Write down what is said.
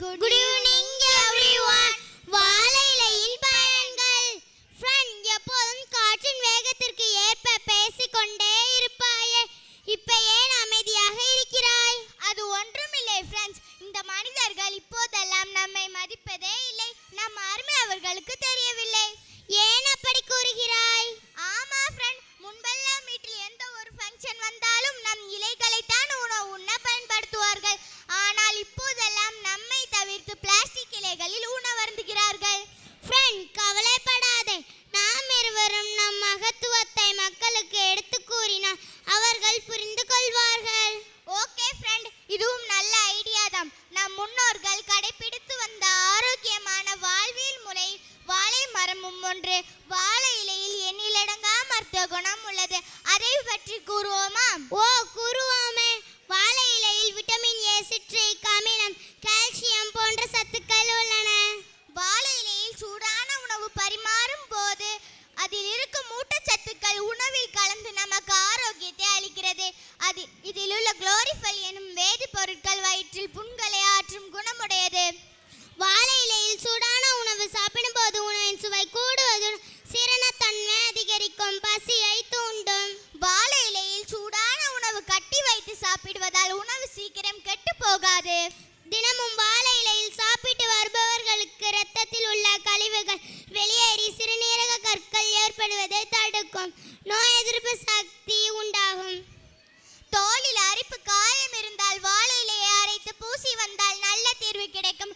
Good evening everyone. வாழை இலையின் பயன்கள். ஃப்ரெண்ட், எப்போதும் காற்றின் வேகத்திற்கு ஏற்ப பேசிக்கொண்டே இருப்பாயே, இப்ப ஏன் அமைதியாக இருக்கிறாய்? அது ஒன்றுமில்லை ஃப்ரெண்ட்ஸ், இந்த மனிதர்கள் இப்போதெல்லாம் நம்மை மதிப்பதே இல்லை. நம் அருமை அவர்களுக்கு தெரியவில்லை. ஏன் அப்படி கூறுகிறாய்? ஆமா ஃப்ரெண்ட், முன்பெல்லாம் வீட்டில் எந்த ஒரு ஃபங்க்ஷன் வந்தாலும் நம் இலைகளைத்தான் உணவு உண்ண பயன்படுத்துவார்கள். ஆனால் இப்போதெல்லாம் நம்மை தவிர்த்து பிளாஸ்டிக் இலைகளில் உணவருந்துகிறார்கள். ஃப்ரெண்ட், கவலைப்படாதே. நாம் இருவரும் நம் மகத்துவத்தை மக்களுக்கு எடுத்து கூறினால் அவர்கள் புரிந்து கொள்வார்கள். ஓகே ஃப்ரெண்ட், இதுவும் நல்ல ஐடியா தான். நம் முன்னோர்கள் கடைபிடித்து வந்த ஆரோக்கியமான வாழ்வியல் முறை வாழை மரமும் ஒன்று. வாழை இலையில் எண்ணிலடங்கா மருத்துவ குணம் உள்ளது. அதை பற்றி கூறுவோமா? ஓ, கூறுவோமே. வாழை இலையில் விட்டமின் ஏ, சிட்ரிக் அமிலம், கால்சியம் போன்ற சத்துக்கள் உள்ளன. வாழை இலையில் சூடான உணவு பரிமாறும் போது அதில் இருக்கும் ஊட்டச்சத்துக்கள் உணவில் கலந்து நமக்கு ஆரோக்கியத்தை அளிக்கிறது. இதில் உள்ள குளோரிஃபல் எனும் வேதிப்பொருட்கள் வயிற்றில் புண்களை ஆற்றும் குணமுடையது. வாழை இலையில் சூடான உணவு சாப்பிடும் போது உணவின் சுவை கூடுவதுடன் சீரணத்தன்மை அதிகரிக்கும், பசியை தூண்டும். வாழை இலையில் சூடான உணவு கட்டி வைத்து சாப்பிடுவதால் உணவு சீக்கிரம் கெட்டு போகாது. தினமும் வாழை இலையில் சாப்பிட்டு வருபவர்களுக்கு இரத்தத்தில் உள்ள கழிவுகள் வெளியேறி சிறுநீரக கற்கள் ஏற்படுவதை தடுக்கும். நோய் எதிர்ப்பு சக்தி உண்டாகும். தோலில் அரிப்பு காயம் இருந்தால் வாழை இலையை அரைத்து பூசி வந்தால் நல்ல தீர்வு கிடைக்கும்.